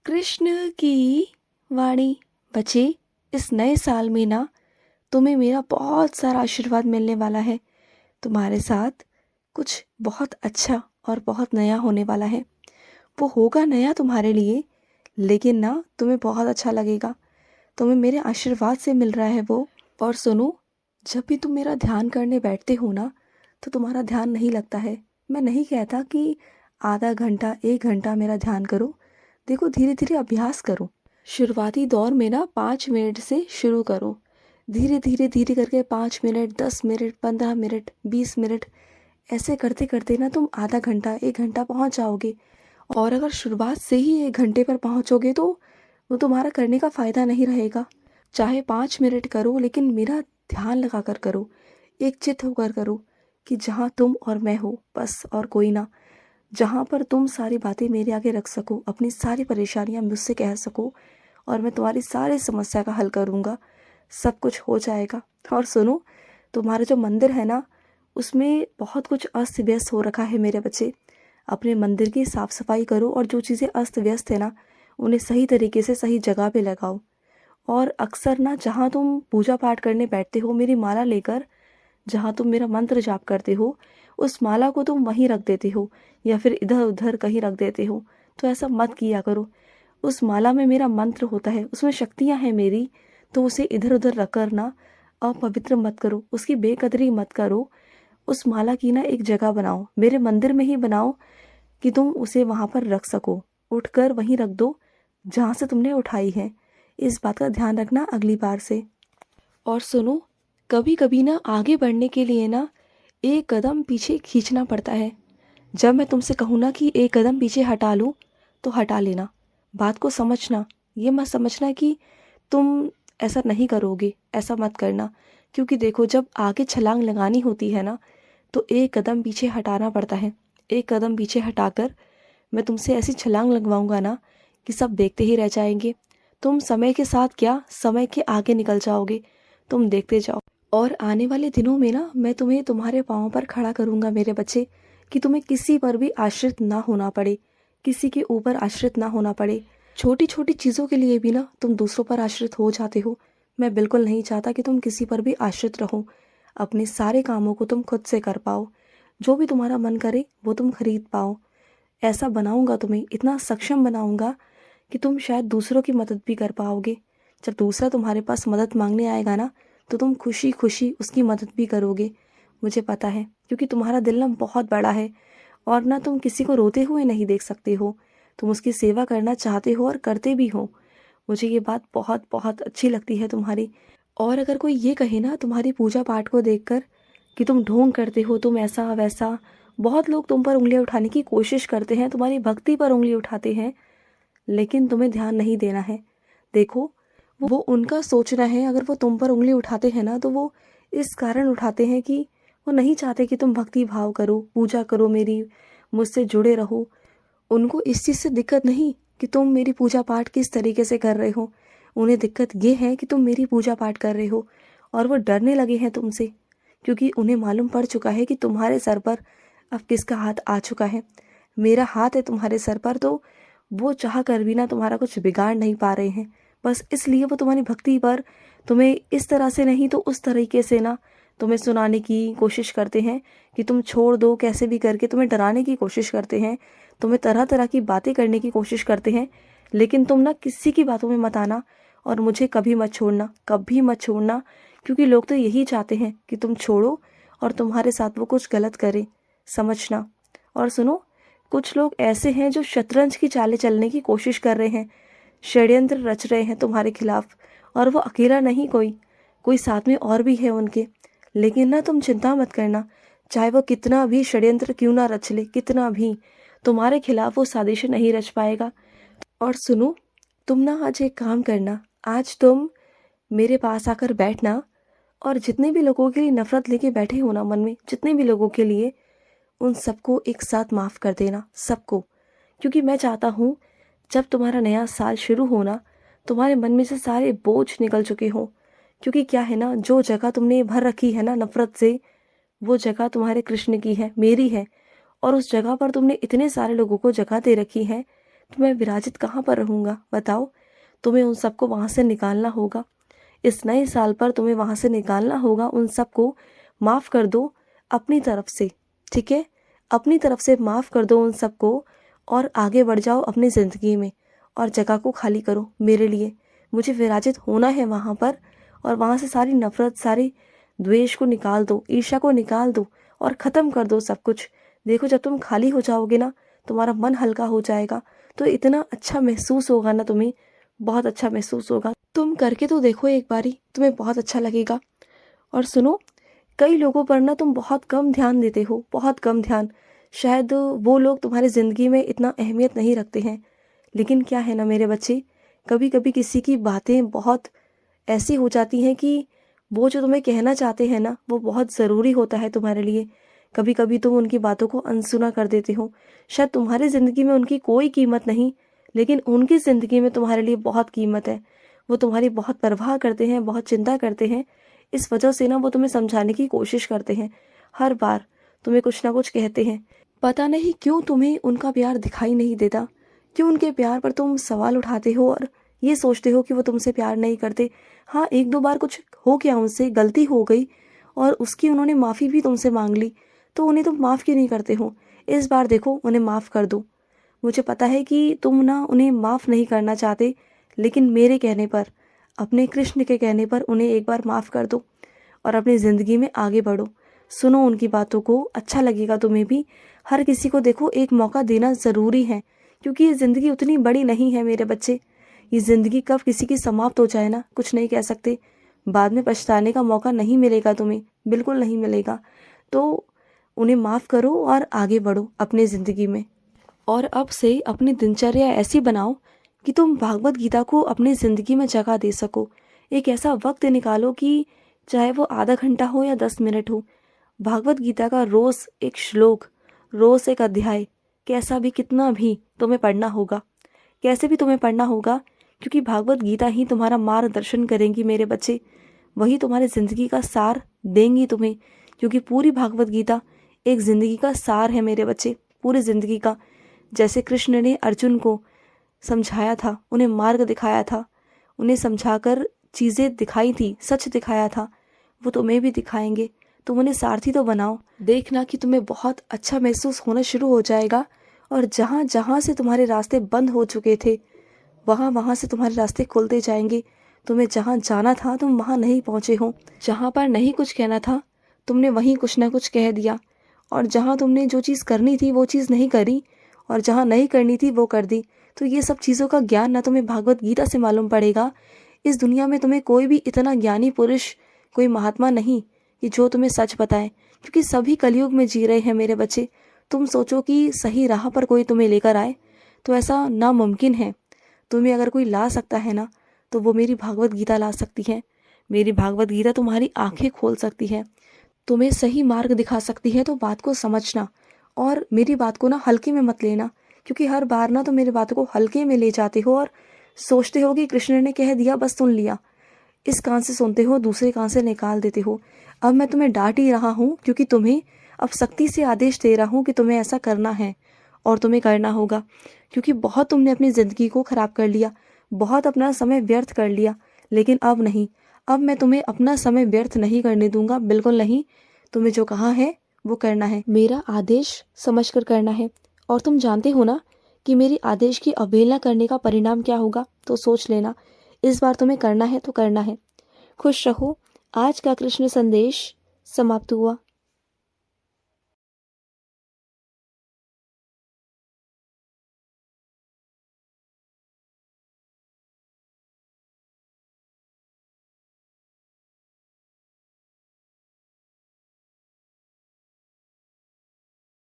कृष्ण की वाणी। बच्चे, इस नए साल में ना तुम्हें मेरा बहुत सारा आशीर्वाद मिलने वाला है। तुम्हारे साथ कुछ बहुत अच्छा और बहुत नया होने वाला है। वो होगा नया तुम्हारे लिए, लेकिन ना तुम्हें बहुत अच्छा लगेगा। तुम्हें मेरे आशीर्वाद से मिल रहा है वो। और सुनो, जब भी तुम मेरा ध्यान करने बैठते हो ना, तो तुम्हारा ध्यान नहीं लगता है। मैं नहीं कहता कि आधा घंटा 1 घंटा मेरा ध्यान करो। देखो, धीरे धीरे अभ्यास करो। शुरुआती दौर में ना 5 मिनट से शुरू करो। धीरे धीरे धीरे करके 5 मिनट, 10 मिनट, 15 मिनट, 20 मिनट, ऐसे करते करते ना तुम आधा घंटा 1 घंटा पहुंच जाओगे। और अगर शुरुआत से ही 1 घंटे पर पहुंचोगे तो वो तुम्हारा करने का फ़ायदा नहीं रहेगा। चाहे 5 मिनट करो, लेकिन मेरा ध्यान लगा कर करो। एक चित्त होकर करो कि जहाँ तुम और मैं हो, बस और कोई ना। जहाँ पर तुम सारी बातें मेरे आगे रख सको, अपनी सारी परेशानियाँ मुझसे कह सको, और मैं तुम्हारी सारी समस्या का हल करूँगा। सब कुछ हो जाएगा। और सुनो, तुम्हारा जो मंदिर है ना, उसमें बहुत कुछ अस्त व्यस्त हो रखा है मेरे बच्चे। अपने मंदिर की साफ सफाई करो, और जो चीज़ें अस्त व्यस्त है ना, उन्हें सही तरीके से सही जगह पे लगाओ। और अक्सर ना, जहाँ तुम पूजा पाठ करने बैठते हो, मेरी माला लेकर जहाँ तुम मेरा मंत्र जाप करते हो, उस माला को तुम वहीं रख देते हो, या फिर इधर उधर कहीं रख देते हो। तो ऐसा मत किया करो। उस माला में मेरा मंत्र होता है, उसमें शक्तियाँ हैं मेरी। तो उसे इधर उधर रख कर ना अपवित्र मत करो, उसकी बेकदरी मत करो। उस माला की ना एक जगह बनाओ, मेरे मंदिर में ही बनाओ, कि तुम उसे वहाँ पर रख सको। उठकर वहीं रख दो जहाँ से तुमने उठाई है। इस बात का ध्यान रखना अगली बार से। और सुनो, कभी कभी ना आगे बढ़ने के लिए ना 1 कदम पीछे खींचना पड़ता है। जब मैं तुमसे कहूँ ना कि 1 कदम पीछे हटा लूँ, तो हटा लेना। बात को समझना। ये मत समझना कि तुम ऐसा नहीं करोगे, ऐसा मत करना। क्योंकि देखो, जब आगे छलांग लगानी होती है ना, तो 1 कदम पीछे हटाना पड़ता है। 1 कदम पीछे हटाकर मैं तुमसे ऐसी छलांग लगवाऊंगा ना कि सब देखते ही रह जाएंगे। तुम समय के साथ क्या, समय के आगे निकल जाओगे। तुम देखते जाओ। और आने वाले दिनों में ना मैं तुम्हें तुम्हारे पाँव पर खड़ा करूंगा मेरे बच्चे, कि तुम्हें किसी पर भी आश्रित ना होना पड़े, किसी के ऊपर आश्रित ना होना पड़े। छोटी छोटी चीज़ों के लिए भी ना तुम दूसरों पर आश्रित हो जाते हो। मैं बिल्कुल नहीं चाहता कि तुम किसी पर भी आश्रित रहो। अपने सारे कामों को तुम खुद से कर पाओ। जो भी तुम्हारा मन करे वो तुम खरीद पाओ। ऐसा बनाऊंगा, तुम्हें इतना सक्षम बनाऊंगा कि तुम शायद दूसरों की मदद भी कर पाओगे। जब दूसरा तुम्हारे पास मदद मांगने आएगा ना, तो तुम खुशी खुशी उसकी मदद भी करोगे। मुझे पता है, क्योंकि तुम्हारा दिल ना बहुत बड़ा है। और ना तुम किसी को रोते हुए नहीं देख सकते हो। तुम उसकी सेवा करना चाहते हो और करते भी हो। मुझे ये बात बहुत बहुत अच्छी लगती है तुम्हारी। और अगर कोई ये कहे ना तुम्हारी पूजा पाठ को देखकर कि तुम ढोंग करते हो, तुम ऐसा वैसा, बहुत लोग तुम पर उंगलियां उठाने की कोशिश करते हैं, तुम्हारी भक्ति पर उंगली उठाते हैं, लेकिन तुम्हें ध्यान नहीं देना है। देखो, वो उनका सोचना है। अगर वो तुम पर उंगली उठाते हैं ना, तो वो इस कारण उठाते हैं कि वो नहीं चाहते कि तुम भक्ति भाव करो, पूजा करो मेरी, मुझसे जुड़े रहो। उनको इस चीज़ से दिक्कत नहीं कि तुम मेरी पूजा पाठ किस तरीके से कर रहे हो। उन्हें दिक्कत ये है कि तुम मेरी पूजा पाठ कर रहे हो, और वो डरने लगे हैं तुमसे। क्योंकि उन्हें मालूम पड़ चुका है कि तुम्हारे सर पर अब किसका हाथ आ चुका है। मेरा हाथ है तुम्हारे सर पर, तो वो चाह कर भी ना तुम्हारा कुछ बिगाड़ नहीं पा रहे हैं। बस इसलिए वो तुम्हारी भक्ति पर तुम्हें इस तरह से नहीं तो उस तरीके से ना तुम्हें सुनाने की कोशिश करते हैं कि तुम छोड़ दो। कैसे भी करके तुम्हें डराने की कोशिश करते हैं, तुम्हें तरह तरह की बातें करने की कोशिश करते हैं। लेकिन तुम ना किसी की बातों में मत आना, और मुझे कभी मत छोड़ना, कभी मत छोड़ना। क्योंकि लोग तो यही चाहते हैं कि तुम छोड़ो और तुम्हारे साथ वो कुछ गलत करे, समझना। और सुनो, कुछ लोग ऐसे हैं जो शतरंज की चालें चलने की कोशिश कर रहे हैं, षड्यंत्र रच रहे हैं तुम्हारे खिलाफ। और वो अकेला नहीं, कोई कोई साथ में और भी है उनके। लेकिन ना तुम चिंता मत करना, चाहे वो कितना भी षड्यंत्र क्यों ना रच ले, कितना भी, तुम्हारे खिलाफ वो साजिश नहीं रच पाएगा। और सुनो, तुम ना आज एक काम करना। आज तुम मेरे पास आकर बैठना, और जितने भी लोगों के लिए नफरत लेके बैठे हो ना मन में, जितने भी लोगों के लिए, उन सबको एक साथ माफ़ कर देना, सबको। क्योंकि मैं चाहता हूँ जब तुम्हारा नया साल शुरू होना, तुम्हारे मन में से सारे बोझ निकल चुके हों। क्योंकि क्या है ना, जो जगह तुमने भर रखी है ना नफरत से, वो जगह तुम्हारे कृष्ण की है, मेरी है। और उस जगह पर तुमने इतने सारे लोगों को जगह दे रखी है, तो मैं विराजित कहाँ पर रहूँगा बताओ। तुम्हें उन सबको वहाँ से निकालना होगा। इस नए साल पर तुम्हें वहाँ से निकालना होगा। उन सबको माफ़ कर दो अपनी तरफ से, ठीक है? अपनी तरफ से माफ़ कर दो उन सबको और आगे बढ़ जाओ अपनी ज़िंदगी में और जगह को खाली करो मेरे लिए। मुझे विराजित होना है वहाँ पर और वहाँ से सारी नफ़रत, सारी द्वेष को निकाल दो, ईर्ष्या को निकाल दो और ख़त्म कर दो सब कुछ। देखो जब तुम खाली हो जाओगे ना, तुम्हारा मन हल्का हो जाएगा, तो इतना अच्छा महसूस होगा ना तुम्हें, बहुत अच्छा महसूस होगा। तुम करके तो देखो एक बारी, तुम्हें बहुत अच्छा लगेगा। और सुनो, कई लोगों पर ना तुम बहुत कम ध्यान देते हो, बहुत कम ध्यान। शायद वो लोग तुम्हारी ज़िंदगी में इतना अहमियत नहीं रखते हैं, लेकिन क्या है ना मेरे बच्चे, कभी कभी किसी की बातें बहुत ऐसी हो जाती हैं कि वो जो तुम्हें कहना चाहते हैं ना, वो बहुत ज़रूरी होता है तुम्हारे लिए। कभी कभी तुम उनकी बातों को अनसुना कर देते हो। शायद तुम्हारी ज़िंदगी में उनकी कोई कीमत नहीं, लेकिन उनकी ज़िंदगी में तुम्हारे लिए बहुत कीमत है। वो तुम्हारी बहुत परवाह करते हैं, बहुत चिंता करते हैं। इस वजह से ना वो तुम्हें समझाने की कोशिश करते हैं। हर बार तुम्हें कुछ ना कुछ कहते हैं। पता नहीं क्यों तुम्हें उनका प्यार दिखाई नहीं देता, क्यों उनके प्यार पर तुम सवाल उठाते हो और ये सोचते हो कि वो तुमसे प्यार नहीं करते। हाँ, एक दो बार कुछ हो गया, उनसे गलती हो गई और उसकी उन्होंने माफ़ी भी तुमसे मांग ली, तो उन्हें तुम माफ़ क्यों नहीं करते हो? इस बार देखो, उन्हें माफ़ कर दो। मुझे पता है कि तुम ना उन्हें माफ़ नहीं करना चाहते, लेकिन मेरे कहने पर, अपने कृष्ण के कहने पर उन्हें एक बार माफ़ कर दो और अपनी ज़िंदगी में आगे बढ़ो। सुनो उनकी बातों को, अच्छा लगेगा तुम्हें भी। हर किसी को देखो एक मौका देना ज़रूरी है, क्योंकि ये ज़िंदगी उतनी बड़ी नहीं है मेरे बच्चे। ये ज़िंदगी कब किसी की समाप्त हो जाए ना, कुछ नहीं कह सकते। बाद में पछताने का मौका नहीं मिलेगा तुम्हें, बिल्कुल नहीं मिलेगा। तो उन्हें माफ़ करो और आगे बढ़ो अपनी ज़िंदगी में। और अब से अपनी दिनचर्या ऐसी बनाओ कि तुम भागवत गीता को अपनी ज़िंदगी में जगह दे सको। एक ऐसा वक्त निकालो कि चाहे वो आधा घंटा हो या 10 मिनट हो, भागवत गीता का रोज़ एक श्लोक, रोज़ एक अध्याय, कैसा भी कितना भी तुम्हें पढ़ना होगा, कैसे भी तुम्हें पढ़ना होगा, क्योंकि भागवत गीता ही तुम्हारा मार्गदर्शन करेंगी मेरे बच्चे। वही तुम्हारी ज़िंदगी का सार देंगी तुम्हें, क्योंकि पूरी भागवत गीता एक ज़िंदगी का सार है मेरे बच्चे, पूरी ज़िंदगी का। जैसे कृष्ण ने अर्जुन को समझाया था, उन्हें मार्ग दिखाया था, उन्हें समझाकर चीज़ें दिखाई थी, सच दिखाया था, वो तुम्हें भी दिखाएंगे। तुम उन्हें सारथी तो बनाओ। देखना कि तुम्हें बहुत अच्छा महसूस होना शुरू हो जाएगा और जहाँ जहाँ से तुम्हारे रास्ते बंद हो चुके थे, वहाँ वहाँ से तुम्हारे रास्ते खुलते जाएंगे। तुम्हें जहाँ जाना था तुम वहाँ नहीं पहुँचे हो, जहाँ पर नहीं कुछ कहना था तुमने वहीं कुछ ना कुछ कह दिया, और जहाँ तुमने जो चीज़ करनी थी वो चीज़ नहीं करी, और जहाँ नहीं करनी थी वो कर दी। तो ये सब चीज़ों का ज्ञान ना तुम्हें भागवत गीता से मालूम पड़ेगा। इस दुनिया में तुम्हें कोई भी इतना ज्ञानी पुरुष, कोई महात्मा नहीं कि जो तुम्हें सच बताए, क्योंकि सभी कलयुग में जी रहे हैं मेरे बच्चे। तुम सोचो कि सही राह पर कोई तुम्हें लेकर आए, तो ऐसा नामुमकिन है। तुम्हें अगर कोई ला सकता है ना, तो वो मेरी भागवत गीता ला सकती है। मेरी भागवत गीता तुम्हारी आंखें खोल सकती है, तुम्हें सही मार्ग दिखा सकती है। तो बात को समझना और मेरी बात को ना हल्के में मत लेना, क्योंकि हर बार ना तो मेरी बातों को हल्के में ले जाते हो और सोचते हो कि कृष्ण ने कह दिया बस सुन लिया। इस कान से सुनते हो, दूसरे कान से निकाल देते हो। अब मैं तुम्हें डांट ही रहा हूँ, क्योंकि तुम्हें अब सख्ती से आदेश दे रहा हूँ कि तुम्हें ऐसा करना है और तुम्हें करना होगा, क्योंकि बहुत तुमने अपनी ज़िंदगी को ख़राब कर लिया, बहुत अपना समय व्यर्थ कर लिया। लेकिन अब नहीं, अब मैं तुम्हें अपना समय व्यर्थ नहीं करने दूंगा, बिल्कुल नहीं। तुम्हें जो कहा है वो करना है, मेरा आदेश समझकर करना है। और तुम जानते हो ना कि मेरी आदेश की अवहेलना करने का परिणाम क्या होगा, तो सोच लेना। इस बार तुम्हें करना है तो करना है। खुश रहो। आज का कृष्ण संदेश समाप्त हुआ।